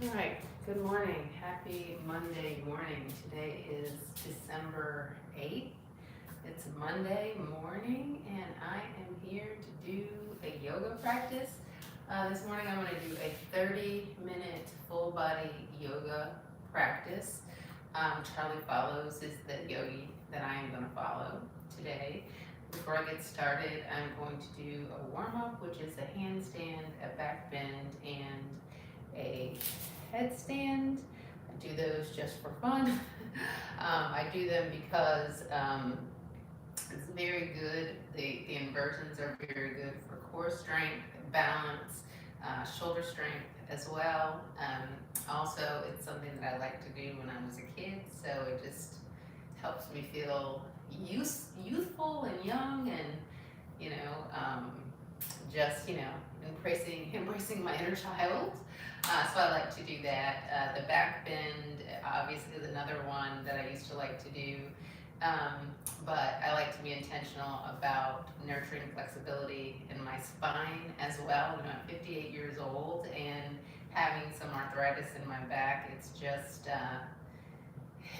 All right, good morning. Happy Monday morning. Today is December 8th. It's Monday morning, and I am here to do a yoga practice. This morning I'm going to do a 30-minute full body yoga practice. Charlie Follows is the yogi that I am going to follow today. Before I get started, I'm going to do a warm-up, which is a handstand, a back bend, and a headstand. I do those just for fun. I do them because it's very good. The inversions are very good for core strength, balance, shoulder strength as well. Also, it's something that I like to do when I was a kid, so it just helps me feel youthful and young, and you know, just embracing my inner child. So I like to do that. The back bend obviously is another one that I used to like to do. But I like to be intentional about nurturing flexibility in my spine as well. You know, I'm 58 years old and having some arthritis in my back. It's just,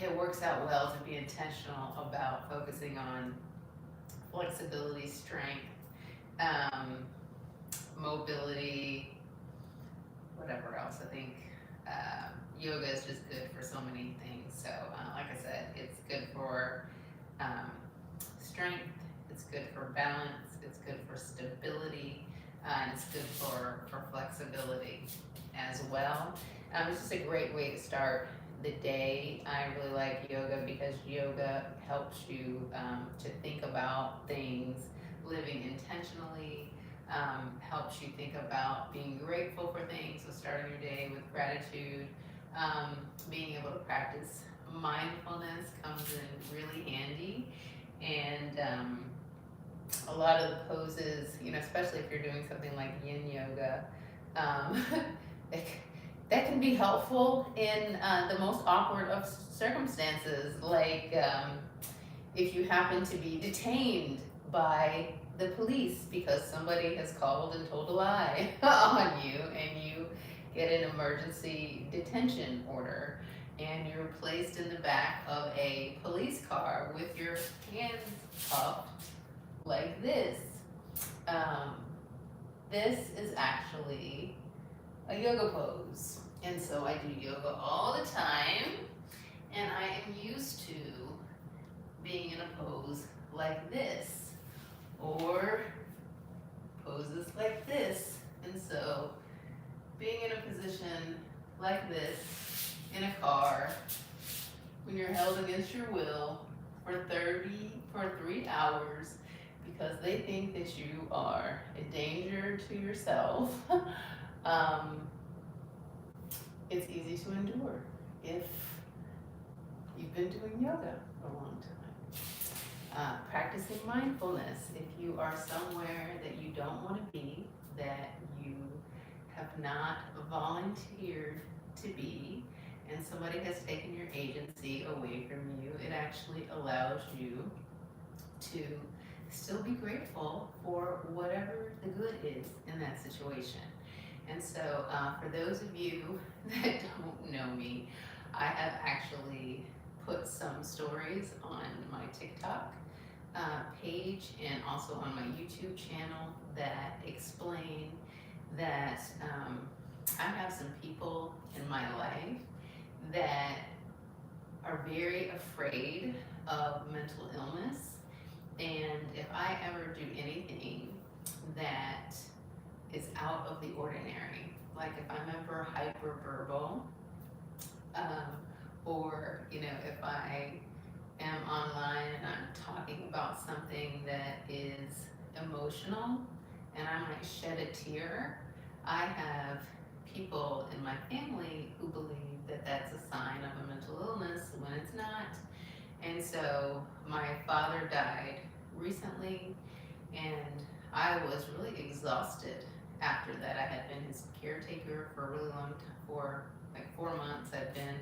it works out well to be intentional about focusing on flexibility, strength, mobility, whatever else. I think yoga is just good for so many things. So, like I said, it's good for strength, it's good for balance, it's good for stability, and it's good for flexibility as well. It's just a great way to start the day. I really like yoga because yoga helps you to think about things, living intentionally, helps you think about being grateful for things, so starting your day with gratitude. Being able to practice mindfulness comes in really handy, and a lot of the poses, you know, especially if you're doing something like yin yoga, um, that can be helpful in the most awkward of circumstances, like if you happen to be detained by the police because somebody has called and told a lie on you, and you get an emergency detention order, and you're placed in the back of a police car with your hands cuffed like this. Um, this is actually a yoga pose. And so I do yoga all the time, and I am used to being in a pose like this, or poses like this. And so being in a position like this in a car, when you're held against your will for 3 hours because they think that you are a danger to yourself, it's easy to endure if you've been doing yoga for a long time. Practicing mindfulness, if you are somewhere that you don't want to be, that you have not volunteered to be, and somebody has taken your agency away from you, it actually allows you to still be grateful for whatever the good is in that situation. And so for those of you that don't know me, I have actually put some stories on my TikTok page and also on my YouTube channel that explain that I have some people in my life that are very afraid of mental illness, and if I ever do anything that is out of the ordinary, like if I'm ever hyperverbal, or you know, if I am online and I'm talking about something that is emotional and I might shed a tear, I have people in my family who believe that that's a sign of a mental illness when it's not. And so my father died recently, and I was really exhausted after that. I had been his caretaker for a really long time, for like 4 months. I'd been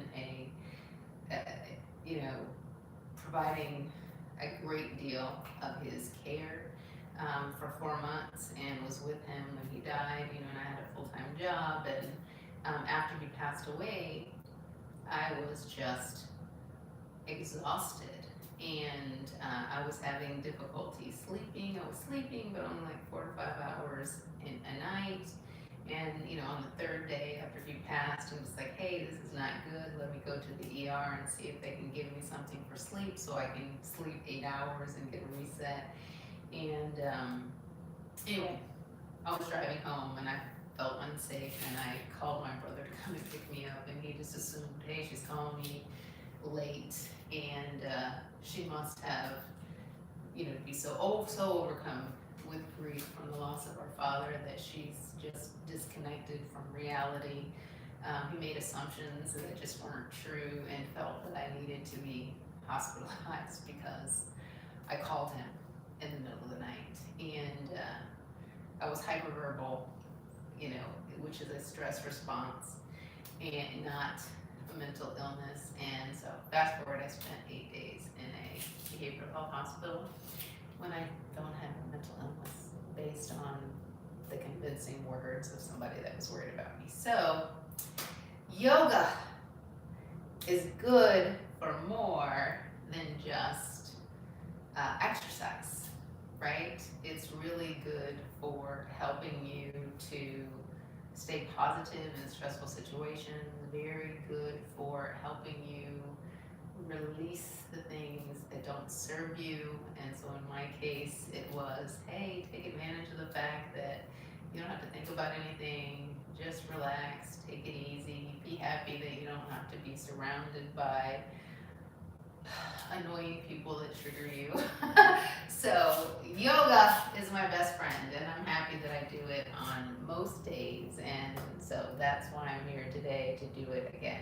you know, providing a great deal of his care for 4 months, and was with him when he died, you know, and I had a full-time job, and After he passed away, I was just exhausted, and I was having difficulty sleeping. I was sleeping, but only like 4 to 5 hours in a night. And on the third day after he passed, it was like, hey, this is not good. Let me go to the ER and see if they can give me something for sleep so I can sleep 8 hours and get a reset. And anyway, I was driving home and I felt unsafe, and I called my brother to come and pick me up, and he just assumed, hey, she's calling me late, and she must have, be so overcome with grief from the loss of our father that she's just disconnected from reality. He made assumptions that just weren't true and felt that I needed to be hospitalized because I called him in the middle of the night, and I was hyperverbal, which is a stress response and not a mental illness. And so fast forward, I spent 8 days in a behavioral health hospital when I don't have a mental illness, based on the convincing words of somebody that was worried about me. So yoga is good for more than just exercise, right? It's really good for helping you to stay positive in stressful situations, very good for helping you release the things that don't serve you. And so in my case, it was, hey, take advantage of the fact that you don't have to think about anything, just relax, take it easy, be happy that you don't have to be surrounded by annoying people that trigger you. So yoga is my best friend, and I'm happy that I do it on most days, and so that's why I'm here today to do it again.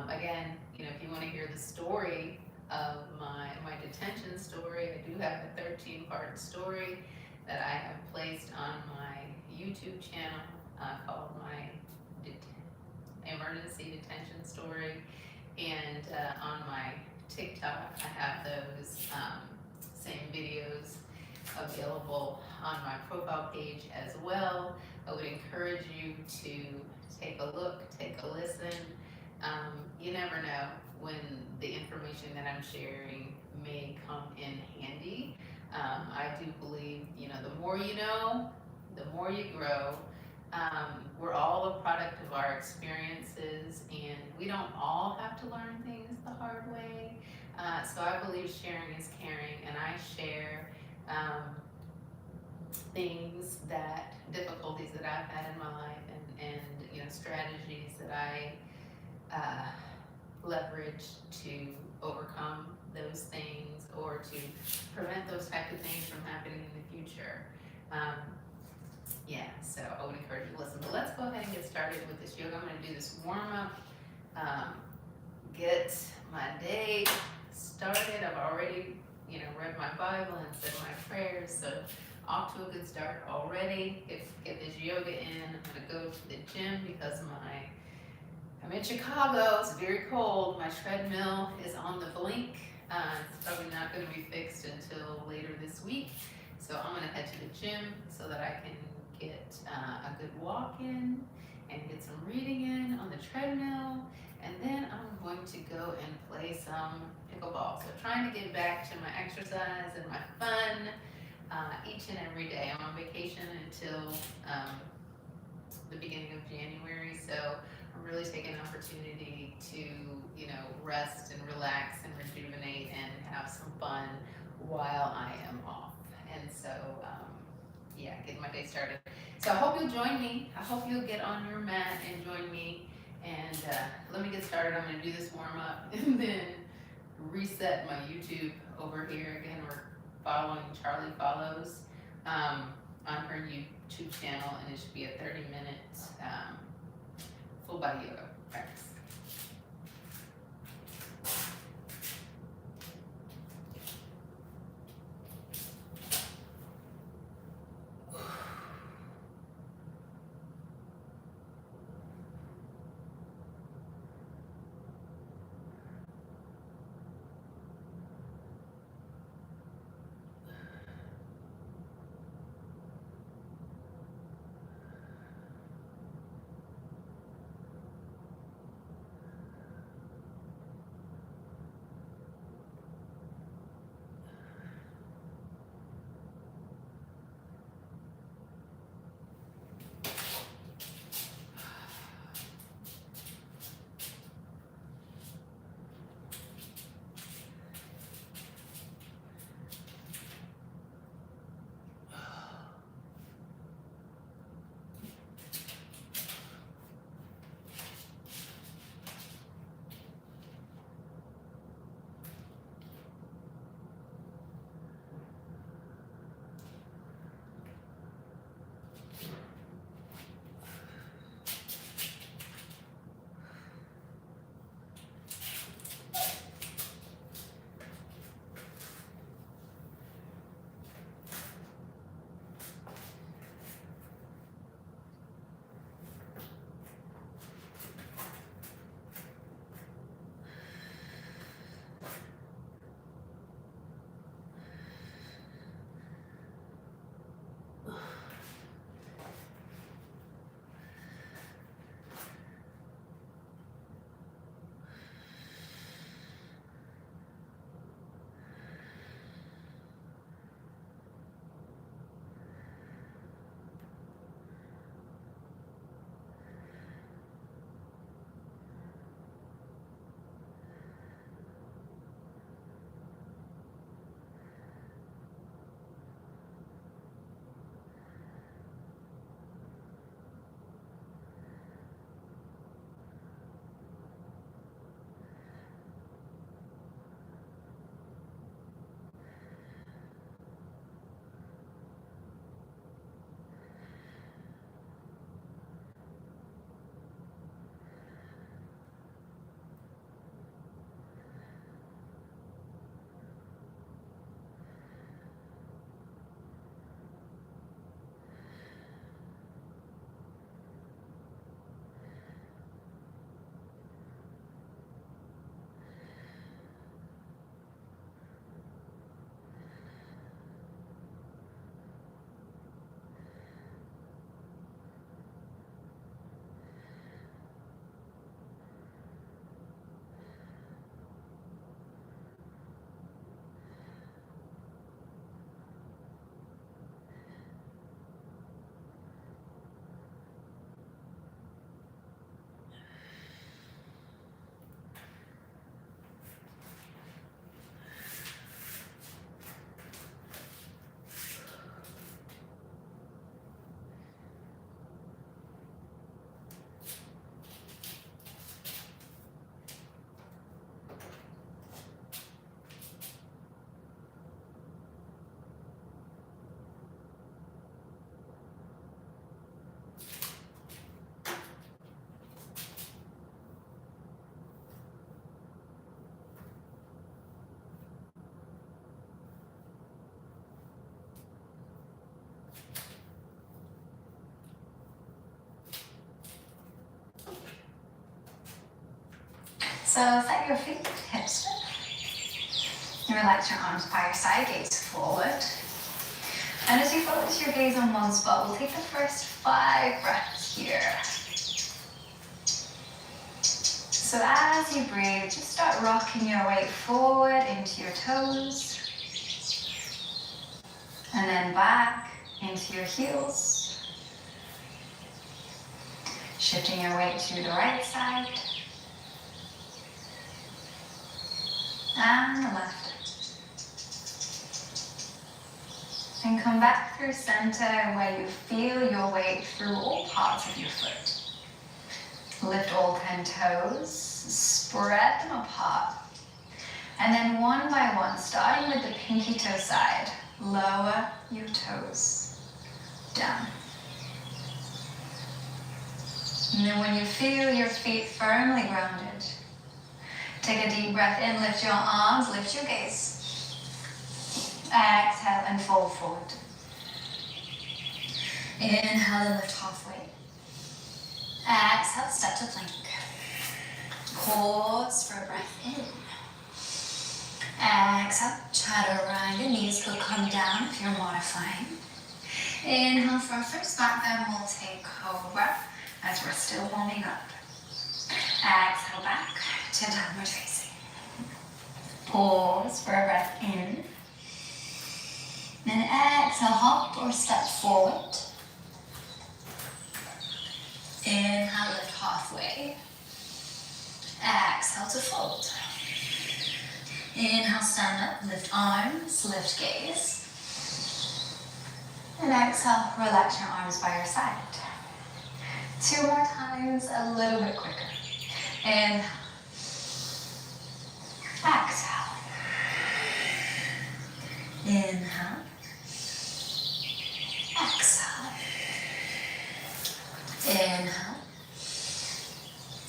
Again, if you want to hear the story of my detention story, I do have a 13-part story that I have placed on my YouTube channel called my emergency detention story, and on my TikTok I have those same videos available on my profile page as well. I would encourage you to take a look, take a listen. You never know when the information that I'm sharing may come in handy. I do believe, the more you know, the more you grow. We're all a product of our experiences, and we don't all have to learn things the hard way. So I believe sharing is caring, and I share things difficulties that I've had in my life, and strategies that I leverage to overcome those things or to prevent those type of things from happening in the future. So I would encourage you to listen. But let's go ahead and get started with this yoga. I'm going to do this warm-up, get my day started. I've already, read my Bible and said my prayers, so off to a good start already. Get this yoga in. I'm going to go to the gym because I'm in Chicago. It's very cold. My treadmill is on the blink. It's probably not going to be fixed until later this week. So I'm going to head to the gym so that I can get a good walk in and get some reading in on the treadmill. And then I'm going to go and play some pickleball. So trying to get back to my exercise and my fun each and every day. I'm on vacation until the beginning of January. So I'm really taking an opportunity to, rest and relax and rejuvenate and have some fun while I am off. And so, getting my day started. So I hope you'll join me. I hope you'll get on your mat and join me. And let me get started. I'm going to do this warm up and then reset my YouTube over here. Again, we're following Charlie Follows on her YouTube channel, and it should be a 30-minute full body yoga practice. So set your feet hip stiff. Relax your arms by your side, gaze forward. And as you focus your gaze on one spot, we'll take the first 5 breaths here. So as you breathe, just start rocking your weight forward into your toes. And then back into your heels. Shifting your weight to the right side. And the left. And come back through center where you feel your weight through all parts of your foot. Lift all 10 toes, spread them apart. And then one by one, starting with the pinky toe side, lower your toes down. And then when you feel your feet firmly grounded, take a deep breath in, lift your arms, lift your gaze. Exhale and fold forward. Inhale and lift halfway. Exhale, step to plank. Pause for a breath in. Exhale, chaturanga, your knees could come down if you're modifying. Inhale for our first back bend, we'll take cobra as we're still warming up. Exhale back to downward facing. Pause for a breath in. Then exhale, hop or step forward. Inhale, lift halfway. Exhale to fold. Inhale, stand up, lift arms, lift gaze. And exhale, relax your arms by your side. 2 more times, a little bit quicker. Inhale. Exhale. Inhale. Exhale. Inhale.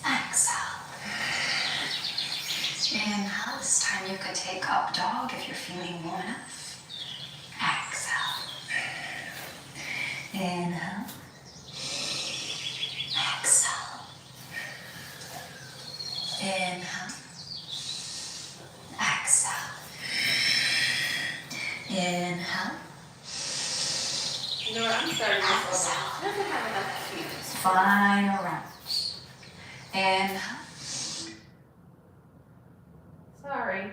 Exhale. Inhale. This time you could take up dog if you're feeling warm enough. Exhale. Inhale. Exhale. Inhale. Exhale. Inhale. You know what, I'm starting this over. It doesn't have enough cues. Final round. Inhale. Sorry.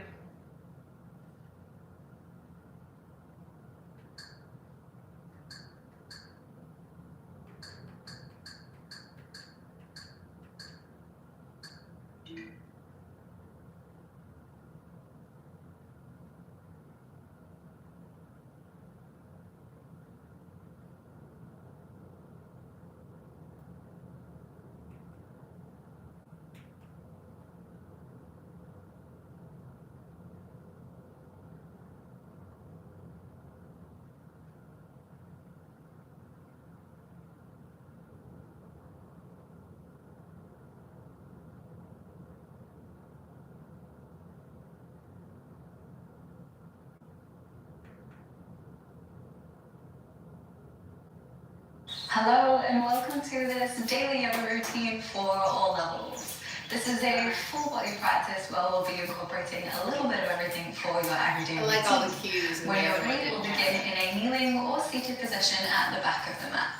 Hello and welcome to this daily yoga routine for all levels. This is a full body practice where we'll be incorporating a little bit of everything for your everyday I routine. like all the cues. When you're ready, we'll begin in a kneeling or seated position at the back of the mat.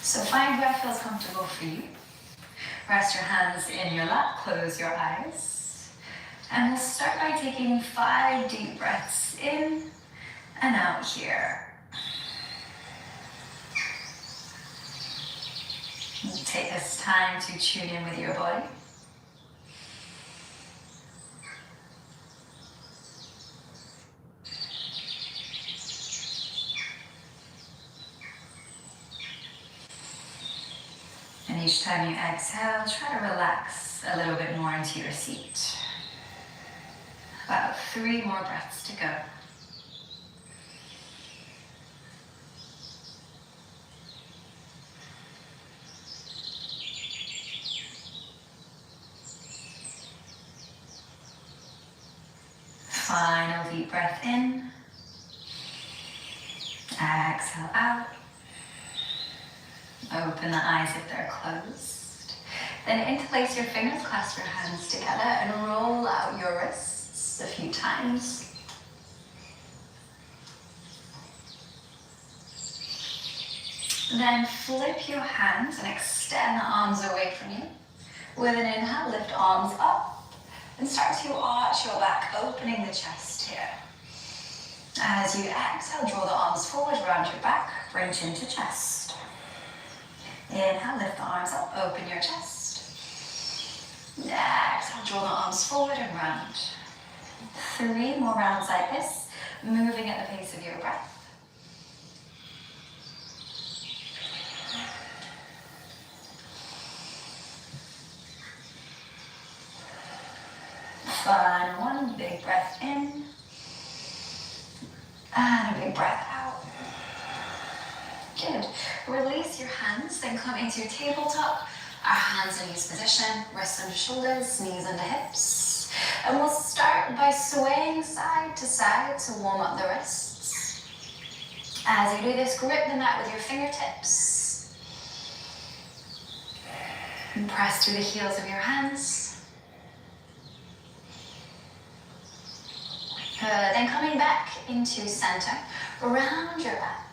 So find where it feels comfortable for you. Rest your hands in your lap, close your eyes. And we'll start by taking 5 deep breaths in and out here. Take this time to tune in with your body. And each time you exhale, try to relax a little bit more into your seat. About 3 more breaths to go. Final deep breath in. Exhale out. Open the eyes if they're closed. Then interlace your fingers, clasp your hands together, and roll out your wrists a few times. Then flip your hands and extend the arms away from you. With an inhale, lift arms up and start to arch your back, opening the chest here. As you exhale, draw the arms forward, round your back, bring chin to chest. Inhale, lift the arms up, open your chest. Exhale, draw the arms forward and round. 3 more rounds like this, moving at the pace of your breath. Final one, big breath in. And a big breath out. Good. Release your hands, then come into tabletop. Our hands in knees position, wrists under shoulders, knees under hips. And we'll start by swaying side to side to warm up the wrists. As you do this, grip the mat with your fingertips. And press through the heels of your hands. Good. Then coming back into center, round your back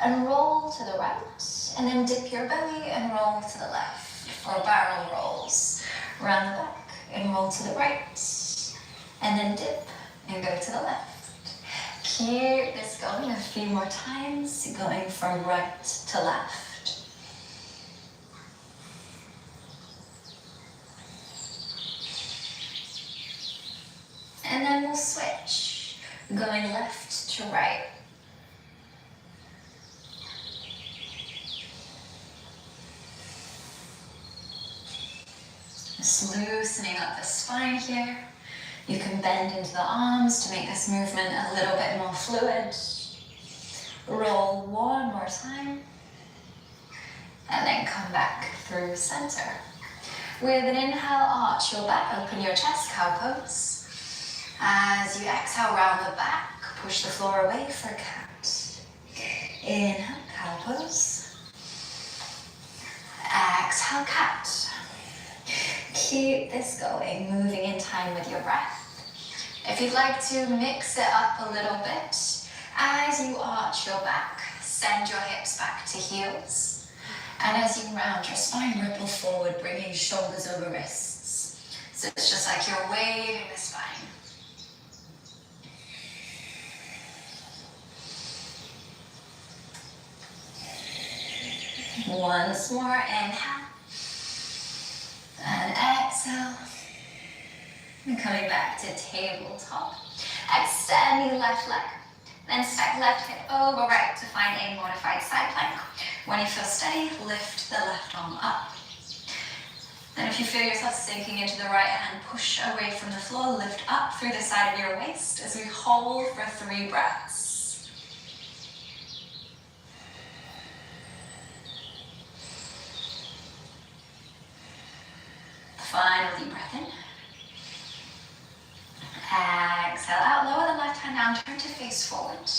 and roll to the right, and then dip your belly and roll to the left for barrel rolls. Round the back and roll to the right, and then dip and go to the left. Keep this going a few more times, going from right to left. And then we'll switch, going left to right. Just loosening up the spine here. You can bend into the arms to make this movement a little bit more fluid. Roll one more time. And then come back through center. With an inhale, arch your back, open your chest, cow pose. As you exhale, round the back, push the floor away for cat. Inhale, cow pose. Exhale, cat. Keep this going, moving in time with your breath. If you'd like to mix it up a little bit, as you arch your back, send your hips back to heels. And as you round your spine, ripple forward, bringing shoulders over wrists. So it's just like you're waving the spine. Once more, inhale. And exhale. And coming back to tabletop. Extend the left leg. Then stack left hip over right to find a modified side plank. When you feel steady, lift the left arm up. Then if you feel yourself sinking into the right hand, push away from the floor, lift up through the side of your waist as we hold for 3 breaths. Final deep breath in. Exhale out, lower the left hand down, turn to face forward,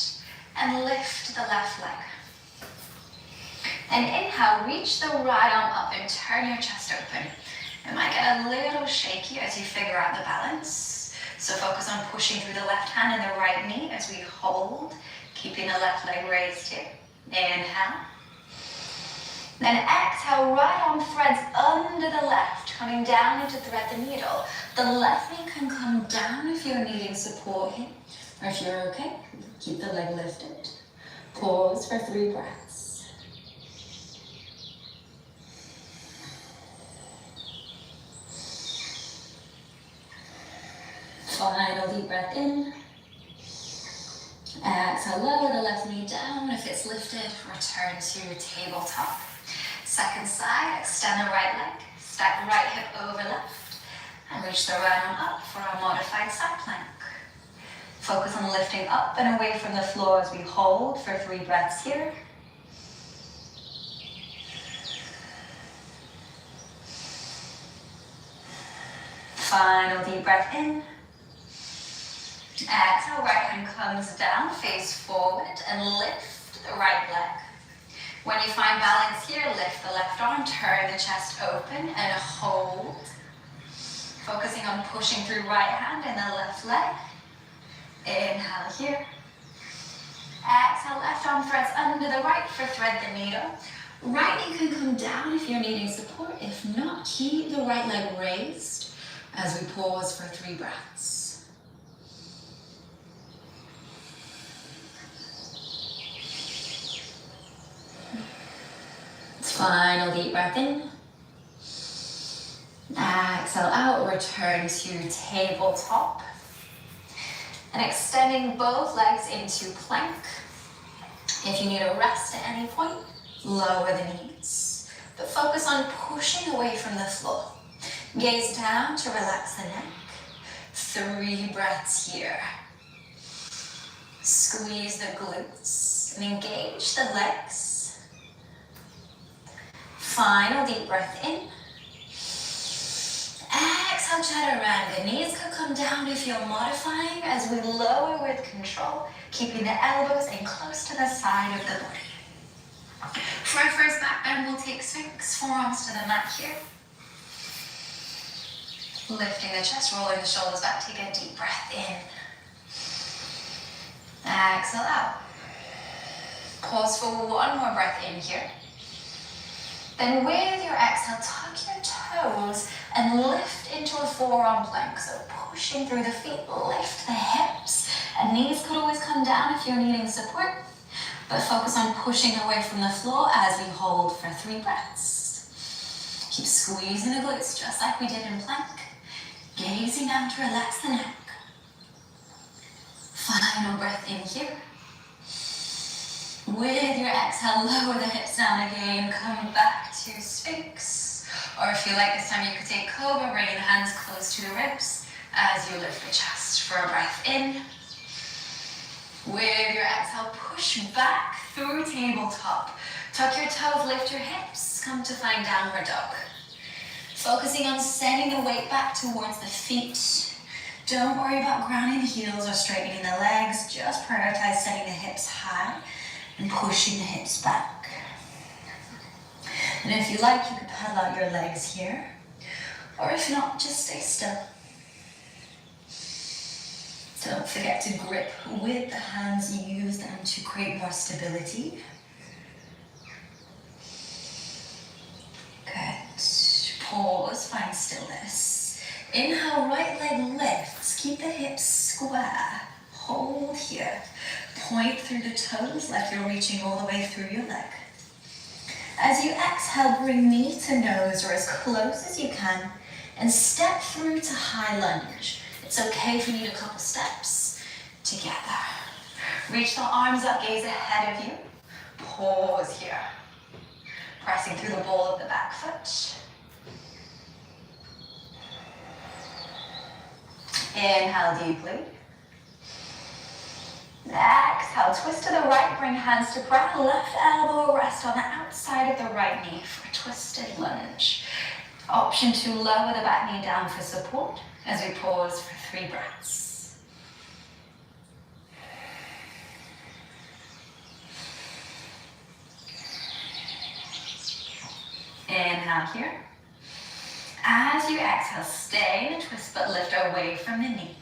and lift the left leg. And inhale, reach the right arm up and turn your chest open. It might get a little shaky as you figure out the balance. So focus on pushing through the left hand and the right knee as we hold, keeping the left leg raised here. Inhale. Then exhale, right arm threads under the left, coming down into thread the needle. The left knee can come down if you're needing support here. Or if you're okay, keep the leg lifted. Pause for 3 breaths. Final deep breath in. Exhale, lower the left knee down. If it's lifted, return to tabletop. Second side, extend the right leg, stack right hip over left, and reach the right arm up for our modified side plank. Focus on lifting up and away from the floor as we hold for 3 breaths here. Final deep breath in. Exhale, right hand comes down, face forward, and lift the right leg. When you find balance here, lift the left arm, turn the chest open and hold. Focusing on pushing through right hand and the left leg. Inhale here. Exhale, left arm threads under the right for thread the needle. Right knee can come down if you're needing support. If not, keep the right leg raised as we pause for 3 breaths. Final deep breath in. Exhale out, return to tabletop. And extending both legs into plank. If you need a rest at any point, lower the knees. But focus on pushing away from the floor. Gaze down to relax the neck. 3 breaths here. Squeeze the glutes and engage the legs. Final deep breath in. Exhale, chaturanga. Knees could come down if you're modifying as we lower with control, keeping the elbows in close to the side of the body. For our first back bend, we'll take Sphinx, forearms to the mat here. Lifting the chest, rolling the shoulders back, take a deep breath in. Exhale out. Pause for 1 more breath in here. Then with your exhale, tuck your toes and lift into a forearm plank. So pushing through the feet, lift the hips. And knees could always come down if you're needing support. But focus on pushing away from the floor as we hold for 3 breaths. Keep squeezing the glutes just like we did in plank. Gazing down to relax the neck. Final breath in here. With your exhale, lower the hips down again. Come back to Sphinx. Or if you like this time, you could take Cobra, bringing the hands close to the ribs as you lift the chest for a breath in. With your exhale, push back through tabletop. Tuck your toes, lift your hips. Come to find downward dog. Focusing on sending the weight back towards the feet. Don't worry about grounding the heels or straightening the legs. Just prioritize setting the hips high and pushing the hips back. And if you like, you could pedal out your legs here. Or if not, just stay still. Don't forget to grip with the hands. Use them to create more stability. Good. Pause, find stillness. Inhale, right leg lifts. Keep the hips square. Hold here. Point through the toes like you're reaching all the way through your leg. As you exhale, bring knee to nose or as close as you can and step through to high lunge. It's okay if you need a couple steps together. Reach the arms up, gaze ahead of you. Pause here. Pressing through the ball of the back foot. Inhale deeply. Exhale, twist to the right, bring hands to breath. Left elbow rest on the outside of the right knee for a twisted lunge. Option to lower the back knee down for support as we pause for 3 breaths. Inhale here. As you exhale, stay in a twist but lift away from the knee.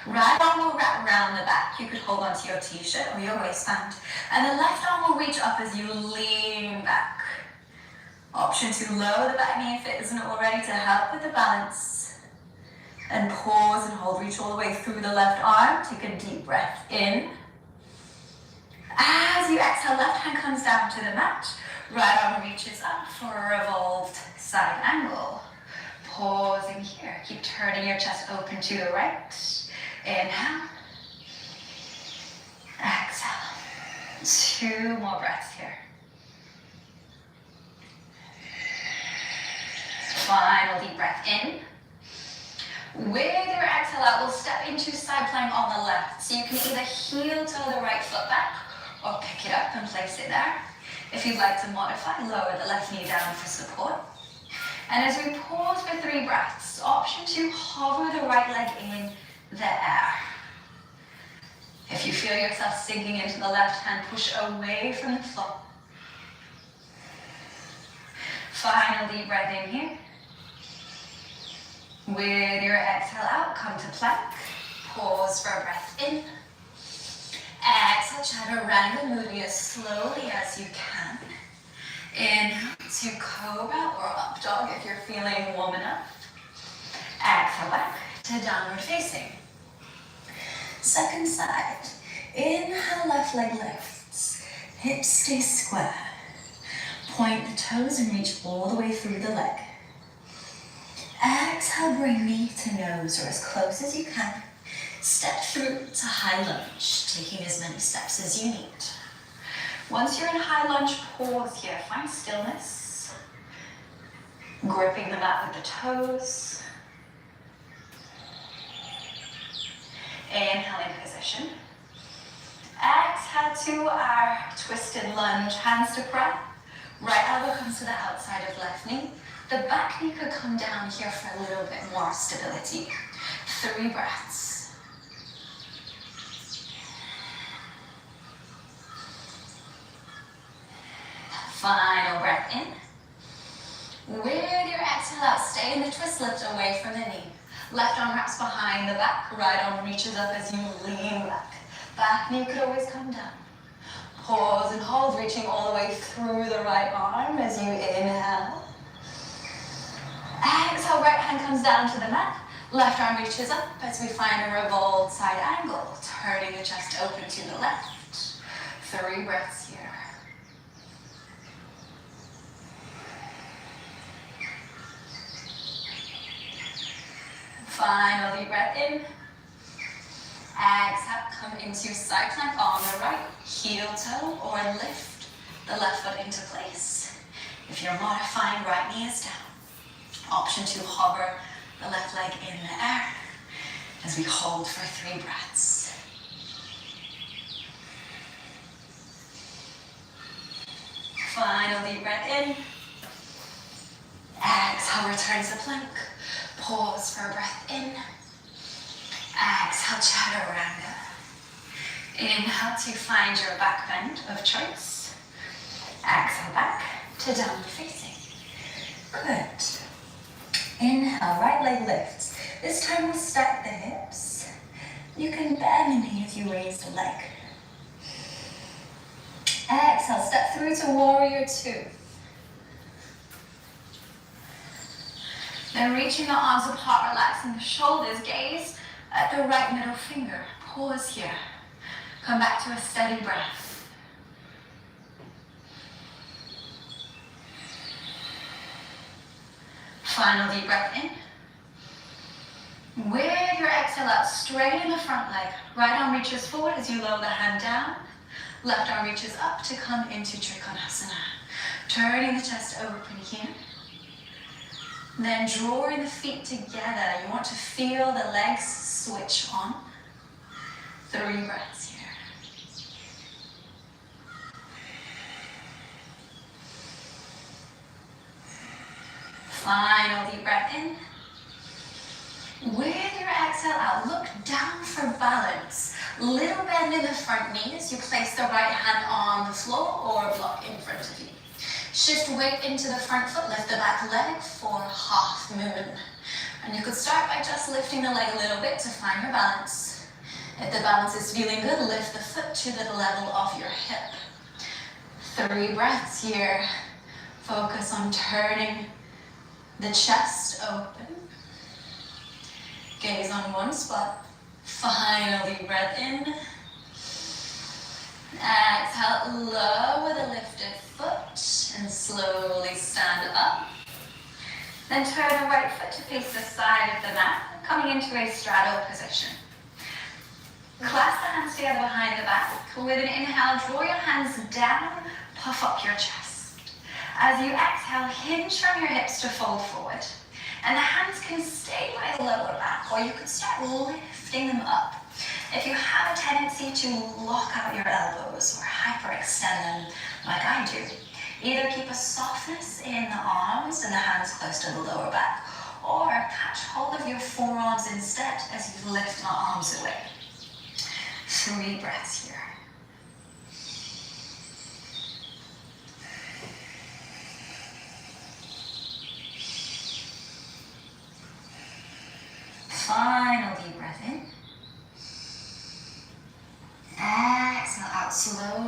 Right arm will wrap around the back. You could hold onto your t-shirt or your waistband. And the left arm will reach up as you lean back. Option to lower the back knee if it isn't already to help with the balance. And pause and hold. Reach all the way through the left arm. Take a deep breath in. As you exhale, left hand comes down to the mat. Right arm reaches up for a revolved side angle. Pausing here. Keep turning your chest open to the right. Inhale. Exhale. 2 more breaths here. Final deep breath in. With your exhale out, we'll step into side plank on the left. So you can either heel toe the right foot back or pick it up and place it there. If you'd like to modify, lower the left knee down for support. And as we pause for 3 breaths, option to hover the right leg in the air. If you feel yourself sinking into the left hand, push away from the floor. Final deep breath in here. With your exhale out, come to plank. Pause for a breath in. Exhale, chaturanga, moving as slowly as you can. Inhale to cobra or up dog if you're feeling warm enough. Exhale back to downward facing. Second side. Inhale, left leg lifts. Hips stay square. Point the toes and reach all the way through the leg. Exhale, bring knee to nose or as close as you can. Step through to high lunge, taking as many steps as you need. Once you're in high lunge, pause here. Find stillness. Gripping the mat with the toes. Inhale in position. Exhale to our twisted lunge, hands to prayer. Right elbow comes to the outside of left knee. The back knee could come down here for a little bit more stability. 3 breaths. Final breath in. With your exhale out, stay in the twist, lift away from the knee. Left arm wraps behind the back, right arm reaches up as you lean back. Back knee could always come down. Pause and hold, reaching all the way through the right arm as you inhale. Exhale, right hand comes down to the mat. Left arm reaches up as we find a revolved side angle, turning the chest open to the left. 3 breaths here. Final deep breath in. Exhale, come into side plank on the right, heel toe or lift the left foot into place. If you're modifying, right knee is down. Option to hover the left leg in the air as we hold for 3 breaths. Final deep breath in. Exhale, return to plank. Pause for a breath in. Exhale, chaturanga. Inhale to find your back bend of choice. Exhale back to downward facing. Good. Inhale, right leg lifts. This time we'll stack the hips. You can bend the knee as you raise the leg. Exhale, step through to warrior 2. Then reaching the arms apart, relaxing the shoulders, gaze at the right middle finger. Pause here. Come back to a steady breath. Final deep breath in. With your exhale out, straighten the front leg. Right arm reaches forward as you lower the hand down. Left arm reaches up to come into Trikonasana. Turning the chest open here. Then drawing the feet together. You want to feel the legs switch on. 3 breaths here. Final deep breath in. With your exhale out, look down for balance. Little bend in the front knee as you place the right hand on the floor or block in front of you. Shift weight into the front foot, lift the back leg for half moon. And you could start by just lifting the leg a little bit to find your balance. If the balance is feeling good, lift the foot to the level of your hip. 3 breaths here. Focus on turning the chest open. Gaze on one spot. Final deep breath in. Exhale, lower the lifted foot and slowly stand up. Then turn the right foot to face the side of the mat, coming into a straddle position. Clasp the hands together behind the back. With an inhale, draw your hands down, puff up your chest. As you exhale, hinge from your hips to fold forward. And the hands can stay by the lower back, or you could start lifting them up. If you have a tendency to lock out your elbows or hyperextend them like I do, either keep a softness in the arms and the hands close to the lower back, or catch hold of your forearms instead as you lift the arms away. 3 breaths here.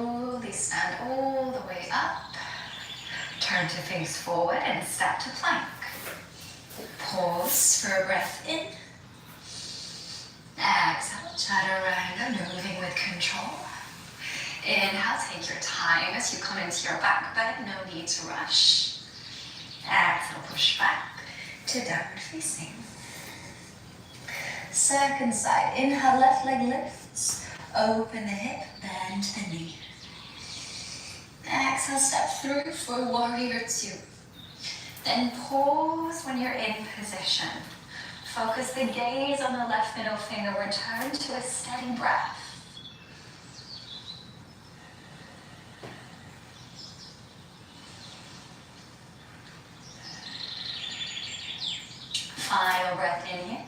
slowly stand all the way up. Turn to face forward and step to plank. Pause for a breath in. Exhale, chaturanga, moving with control. Inhale, take your time as you come into your back bend, no need to rush. Exhale, push back to downward facing. Second side, inhale, left leg lifts. Open the hip, bend the knee. Exhale, step through for warrior two. Then pause when you're in position. Focus the gaze on the left middle finger. Return to a steady breath. Final breath in here.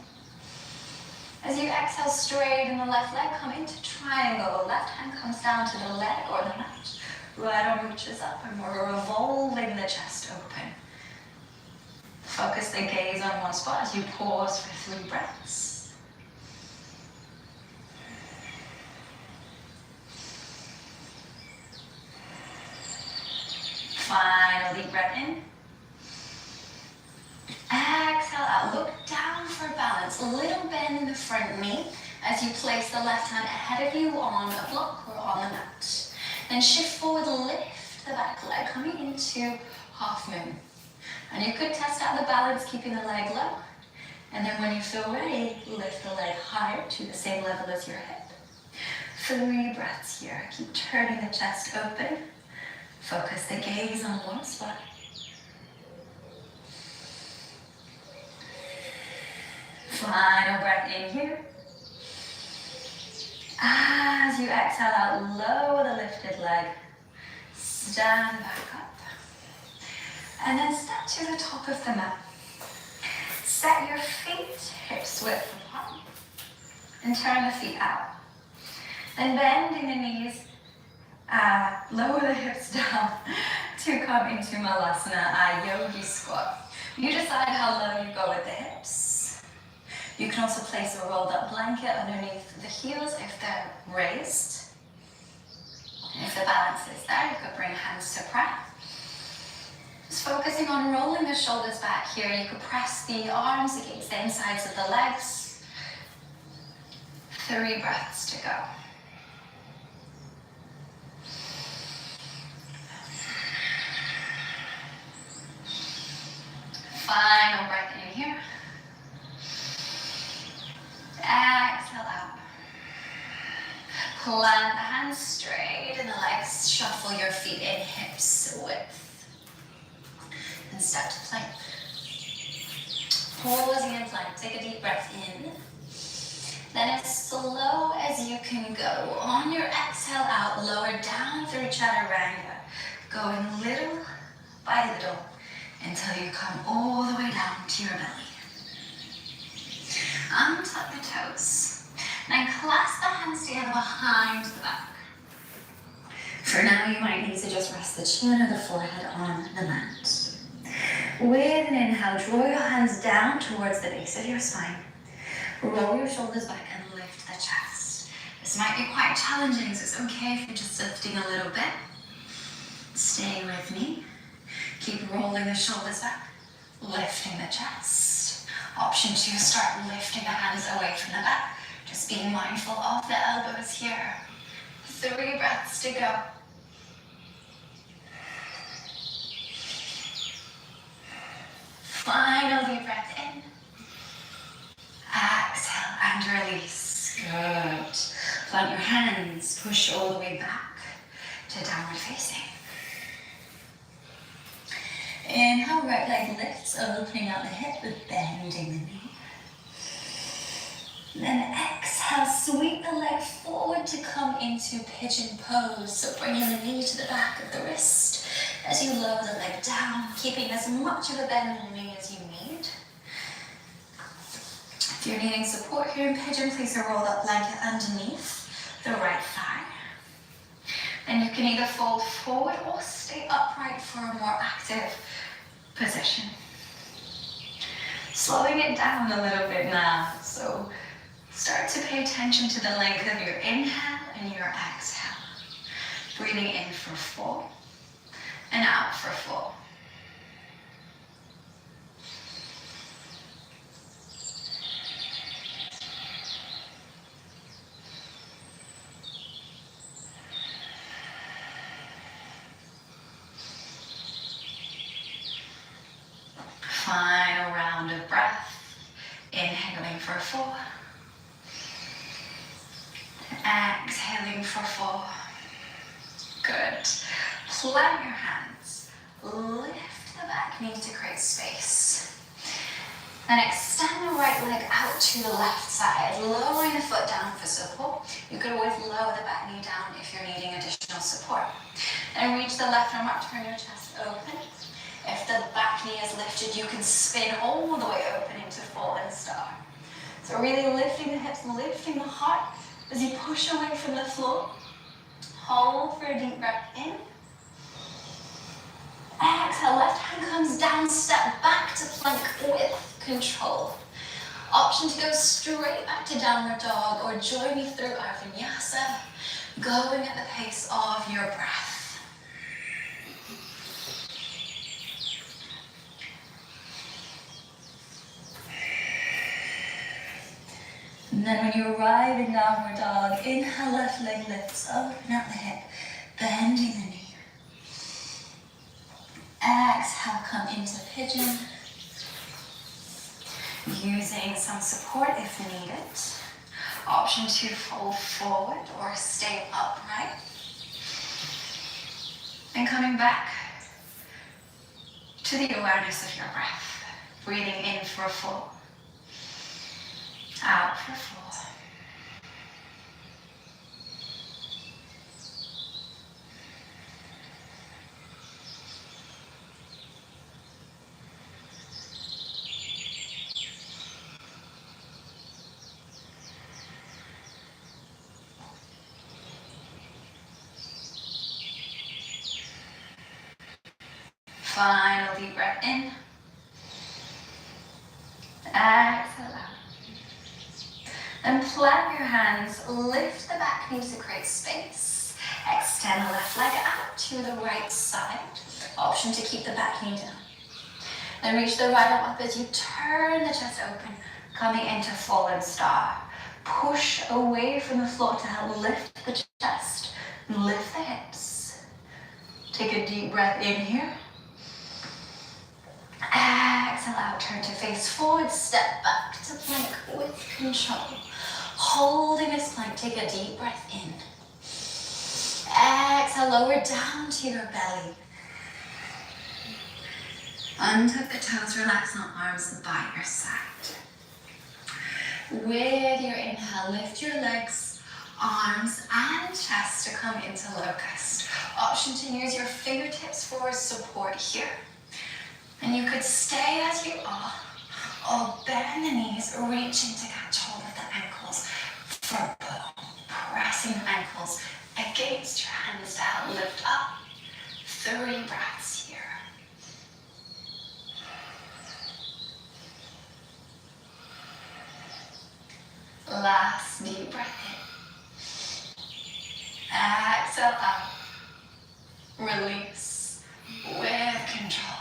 As you exhale, straighten the left leg, come into triangle. Left hand comes down to the leg or the mat. Right arm reaches up and we're revolving the chest open. Focus the gaze on one spot as you pause for 3 breaths. Final deep breath in. Exhale out, look down for balance. A little bend in the front knee as you place the left hand ahead of you on a block or on the mat. Then shift forward, lift the back leg, coming into half moon. And you could test out the balance, keeping the leg low. And then when you feel ready, lift the leg higher to the same level as your hip. 3 breaths here. Keep turning the chest open. Focus the gaze on one spot. Final breath in here. As you exhale out, lower the lifted leg. Stand back up. And then step to the top of the mat. Set your feet hips width apart. And turn the feet out. Then bending the knees, lower the hips down to come into Malasana, yogi squat. You decide how low you go with the hips. You can also place a rolled up blanket underneath the heels if they're raised. And if the balance is there, you could bring hands to prayer. Just focusing on rolling the shoulders back here. You could press the arms against the insides of the legs. 3 breaths to go. Final breath in here. Exhale out. Plant the hands straight and the legs. Shuffle your feet in hips width. And step to plank. Pausing in plank. Take a deep breath in. Then as slow as you can go. On your exhale out, lower down through chaturanga. Going little by little until you come all the way down to your belly. Untuck the toes. Then clasp the hands together behind the back. For now, you might need to just rest the chin or the forehead on the mat. With an inhale, draw your hands down towards the base of your spine. Roll your shoulders back and lift the chest. This might be quite challenging, so it's okay if you're just lifting a little bit. Stay with me. Keep rolling the shoulders back, lifting the chest. Option 2, start lifting the hands away from the back. Just being mindful of the elbows here. 3 breaths to go. Final deep breath in. Exhale and release. Good. Plant your hands, push all the way back to downward facing. Inhale, right leg lifts, opening out the hip with bending the knee. Then exhale, sweep the leg forward to come into pigeon pose. So bringing the knee to the back of the wrist as you lower the leg down, keeping as much of a bend in the knee as you need. If you're needing support here in pigeon, place a rolled up blanket underneath the right thigh. Then you can either fold forward or stay upright for a more active position. Slowing it down a little bit now. So start to pay attention to the length of your inhale and your exhale. Breathing in for 4 and out for 4. Final round of breath. Inhaling for 4. Exhaling for 4. Good. Plant your hands. Lift the back knee to create space. Then extend the right leg out to the left side, lowering the foot down for support. You could always lower the back knee down if you're needing additional support. And reach the left arm up, turn your chest open. If the back knee is lifted, you can spin all the way open into fallen star. So really lifting the hips, lifting the heart as you push away from the floor. Hold for a deep breath in. Exhale, left hand comes down, step back to plank with control. Option to go straight back to downward dog or join me through our vinyasa, going at the pace of your breath. And then when you arrive in downward dog, inhale, left leg lifts, open up the hip, bending the knee. Exhale, come into pigeon. Using some support if needed. Option to fold forward or stay upright. And coming back to the awareness of your breath. Breathing in for 4. Out for 4. Final deep breath in. Exhale out. Then plant your hands, lift the back knee to create space. Extend the left leg out to the right side. Option to keep the back knee down. Then reach the right arm up as you turn the chest open, coming into fallen star. Push away from the floor to help lift the chest, lift the hips. Take a deep breath in here. Exhale out, turn to face forward, step back to plank with control. Holding this plank, take a deep breath in. Exhale, lower down to your belly. Untuck the toes, relax on arms by your side. With your inhale, lift your legs, arms and chest to come into locust. Option to use your fingertips for support here. And you could stay as you are, or bend the knees, reaching to catch hold of the ankles for pull. Pressing the ankles against your hands to help lift up. 3 breaths here. Last deep breath in. Exhale out. Release with control.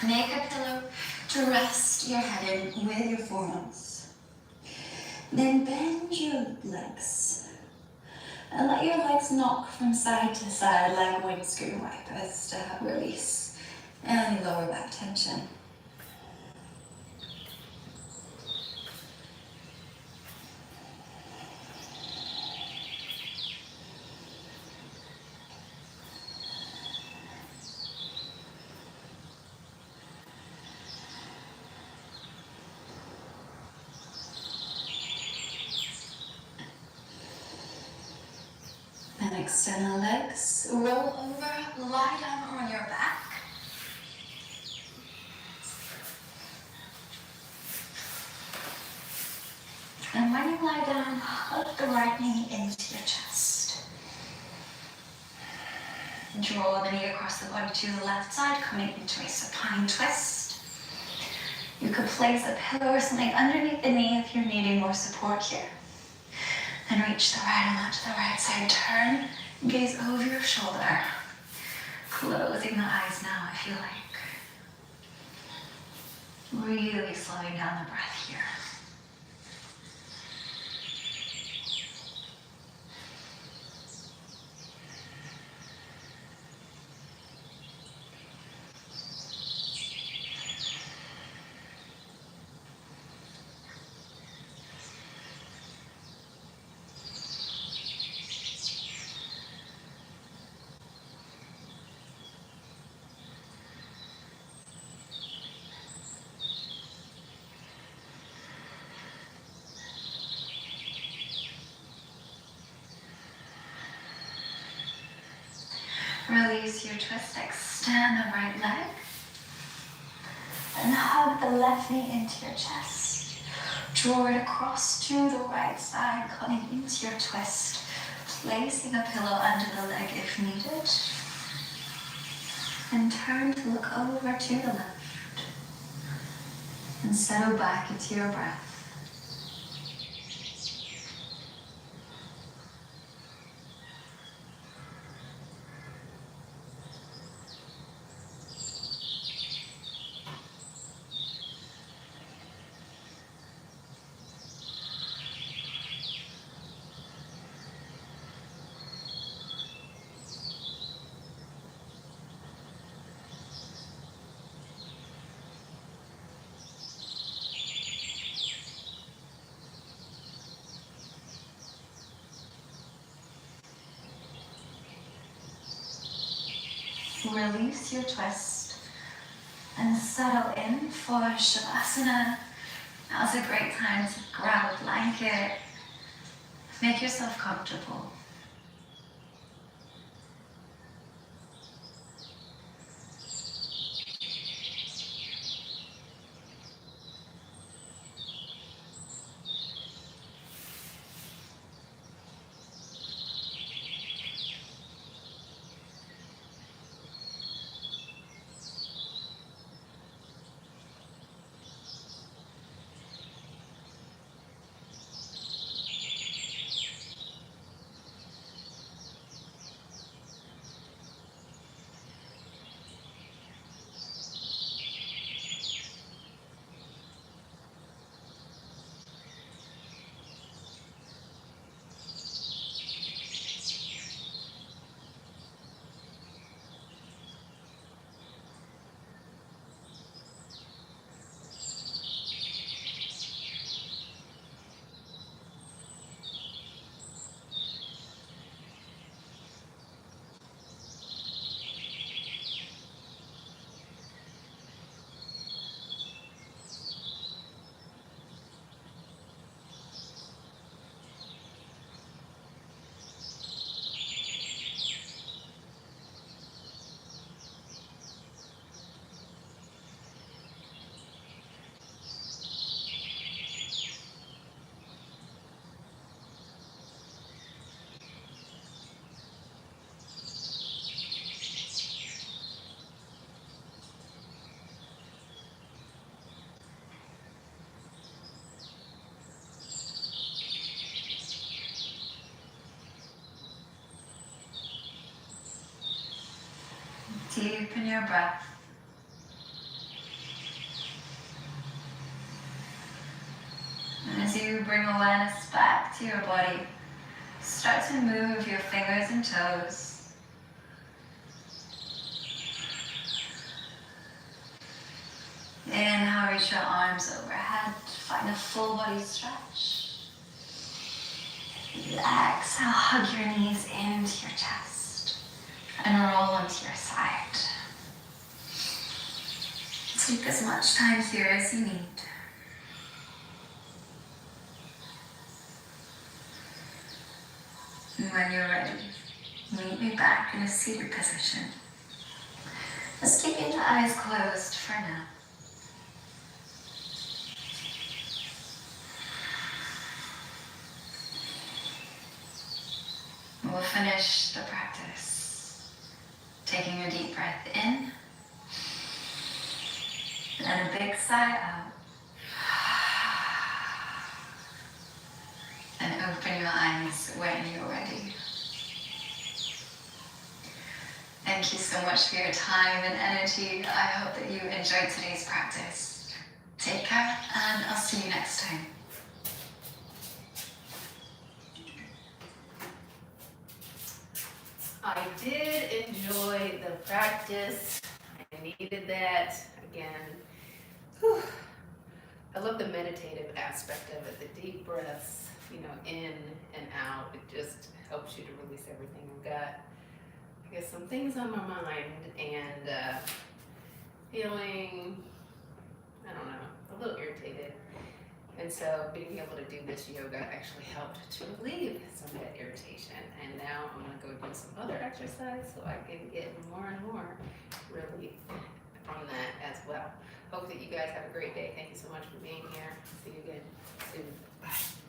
Make a pillow to rest your head in with your forearms. Then bend your legs. And let your legs knock from side to side like windscreen wipers to help release any lower back tension. Then extend the legs, roll over, lie down on your back. And when you lie down, hug the right knee into your chest. Draw the knee across the body to the left side, coming into a supine twist. You could place a pillow or something underneath the knee if you're needing more support here. And reach the right arm out to the right side. Turn, gaze over your shoulder. Closing the eyes now if you like. Really slowing down the breath here. Release your twist, extend the right leg. And hug the left knee into your chest. Draw it across to the right side, coming into your twist. Placing a pillow under the leg if needed. And turn to look over to the left. And settle back into your breath. Release your twist and settle in for Shavasana. Now's a great time to grab a blanket. Make yourself comfortable. Deepen your breath. And as you bring awareness back to your body, start to move your fingers and toes. Inhale, reach your arms overhead. Find a full body stretch. Exhale, hug your knees into your chest and roll onto your side. Take as much time here as you need. And when you're ready, meet me back in a seated position. Just keeping the eyes closed for now. We'll finish the practice. Taking a deep breath in. And a big sigh out. And open your your eyes when you're ready. Thank you so much for your time and energy. I hope that you enjoyed today's practice. Take care, and I'll see you next time. I did enjoy the practice. I needed that. Again, whew. I love the meditative aspect of it, the deep breaths, in and out. It just helps you to release everything. I've got, I guess, some things on my mind and feeling, I don't know, a little irritated. And so being able to do this yoga actually helped to relieve some of that irritation. And now I'm gonna go do some other exercise so I can get more and more relief from that as well. Hope that you guys have a great day. Thank you so much for being here. See you again soon. Bye.